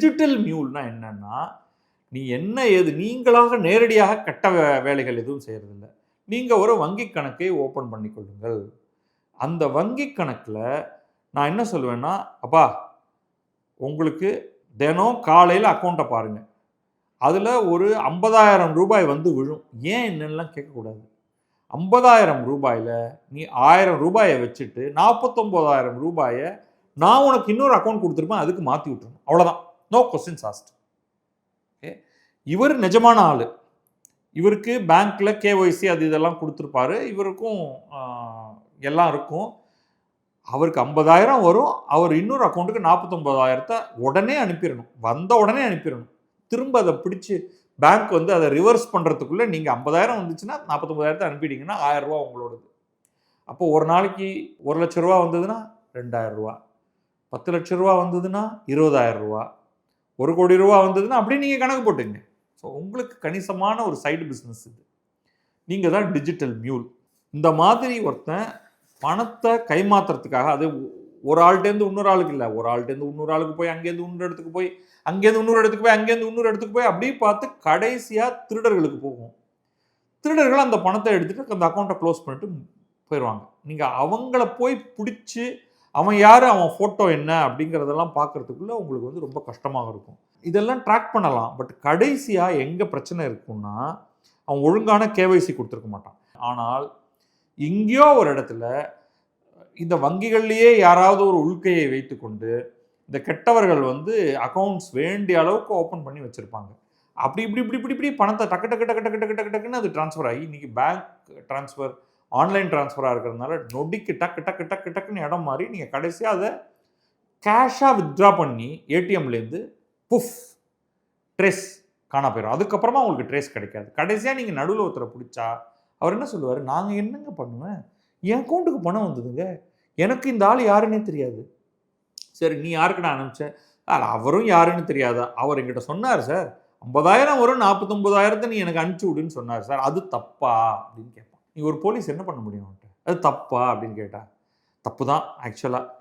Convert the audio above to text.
Digital மியூல்னா என்னன்னா, நீ என்ன ஏது நீங்களாக நேரடியாக கட்ட வேலைகள் எதுவும் செய்றதில்ல. நீங்க ஒரு வங்கி கணக்கை ஓப்பன் பண்ணிக் கொள்ளுங்கள். அந்த வங்கி கணக்குல நான் என்ன சொல்லுவேன்னா, அப்பா உங்களுக்கு தினம் காலையில அக்கவுண்ட்ட பாருங்க. அதுல ஒரு ரூ. 50,000 வந்து விழும். ஏன் என்னன்னுலாம் கேட்கக்கூடாது. ரூ. 50,000ல நீ ரூ. 1,000 வச்சுட்டு ரூ. 49,000 நான் உனக்கு இன்னொரு அக்கவுண்ட் குடுத்திருப்பேன். அதுக்கு மாத்தி விட்டுறணும். அவ்வளவுதான். No questions asked. ஓகே. இவர் நிஜமான ஆளு. இவருக்கு பேங்க்ல கேஒய்சி அது இதெல்லாம் குடுத்திருப்பாரு. இவருக்கும் எல்லாம் இருக்கும். அவருக்கு 50,000 வரும். அவர் இன்னொரு அக்கவுண்ட்க்கு 49,000 உடனே அனுப்பிறணும். வந்த உடனே அனுப்பிறணும். திரும்ப அத பிடிச்சு பேங்க் வந்து அத ரிவர்ஸ் பண்றதுக்குள்ள நீங்க 50,000 வந்துச்சுன்னா 49,000 அனுப்பிட்டீங்கன்னா ரூ. 1,000 உங்களோடது. அப்போ ஒரு நாளைக்கு ரூ. 1,00,000 வந்ததுன்னா ரூ. 2,000 ரூ. 10,00,000 வந்ததுன்னா ரூ. 20,000 ரூ. 1,00,00,000 வந்ததுன்னா அப்படியே நீங்க கணக்கு போட்டுங்க. ஸோ உங்களுக்கு கணிசமான ஒரு சைடு பிசினஸ் இது. நீங்க தான் டிஜிட்டல் மியூல். இந்த மாதிரி ஒருத்தன் பணத்தை கைமாத்துறதுக்காக அது ஒரு ஆள்கிட்டேருந்து இன்னொரு ஆளுக்கு இல்லை, ஒரு ஆள்கிட்டேருந்து இன்னொரு ஆளுக்கு போய் அங்கேருந்து இன்னொரு இடத்துக்கு போய் அங்கேருந்து இன்னொரு இடத்துக்கு போய் அங்கேருந்து இன்னொரு இடத்துக்கு போய் அப்படியே பார்த்து கடைசியா திருடர்களுக்கு போகும். திருடர்கள் அந்த பணத்தை எடுத்துட்டு அந்த அக்கௌண்ட்டை க்ளோஸ் பண்ணிட்டு போயிடுவாங்க. நீங்க அவங்கள போய் பிடிச்சி அவன் யாரு, அவன் போட்டோ என்ன அப்படிங்கிறதெல்லாம் பார்க்கறதுக்குள்ள உங்களுக்கு வந்து ரொம்ப கஷ்டமாக இருக்கும். இதெல்லாம் ட்ராக் பண்ணலாம். பட் கடைசியா எங்க பிரச்சனை இருக்கும்னா, அவன் ஒழுங்கான கேஒய்சி கொடுத்துருக்க மாட்டான். ஆனால் எங்கேயோ ஒரு இடத்துல இந்த வங்கிகள்லேயே யாராவது ஒரு உள்கையை வைத்துக்கொண்டு இந்த கெட்டவர்கள் வந்து அக்கௌண்ட்ஸ் வேண்டிய அளவுக்கு ஓப்பன் பண்ணி வச்சிருப்பாங்க. அப்படி இப்படி இப்படி இப்படி இப்படி பணத்தை டக்கு டக்கு டக்கு டக்கு டக்கு டக்கு டக்குன்னு அது ட்ரான்ஸ்ஃபர் ஆகி இன்னைக்கு பேங்க் ட்ரான்ஸ்ஃபர் ஆன்லைன் ட்ரான்ஸ்ஃபராக இருக்கிறதுனால நொடிக்கு டக்கு டக்கு டக்கு டக்குன்னு இடம் மாறி நீங்கள் கடைசியாக அதை கேஷாக வித்ட்ரா பண்ணி ஏடிஎம்லேருந்து புஃப் ட்ரேஸ் காணா போயிடும். அதுக்கப்புறமா உங்களுக்கு ட்ரேஸ் கிடைக்காது. கடைசியாக நீங்கள் நடுவில் ஒருத்தரை பிடிச்சா அவர் என்ன சொல்லுவார், நாங்கள் என்னங்க பண்ணுவேன், என் அக்கௌண்ட்டுக்கு பணம் வந்ததுங்க, எனக்கு இந்த ஆள் யாருன்னே தெரியாது. சரி நீ யாருக்கு நான் அனுப்பிச்சேன், அவரும் யாருன்னு தெரியாதா, அவர் என்கிட்ட சொன்னார் சார் 50,000 வரும் 49,000 நீ எனக்கு அனுப்பிச்சி விடுன்னு சொன்னார் சார், அது தப்பா அப்படின்னு கேட்பான். நீ ஒரு போலீஸ் என்ன பண்ண முடியும் அவன்கிட்ட, அது தப்பா அப்படின்னு கேட்டா தப்பு தான் ஆக்சுவலாக.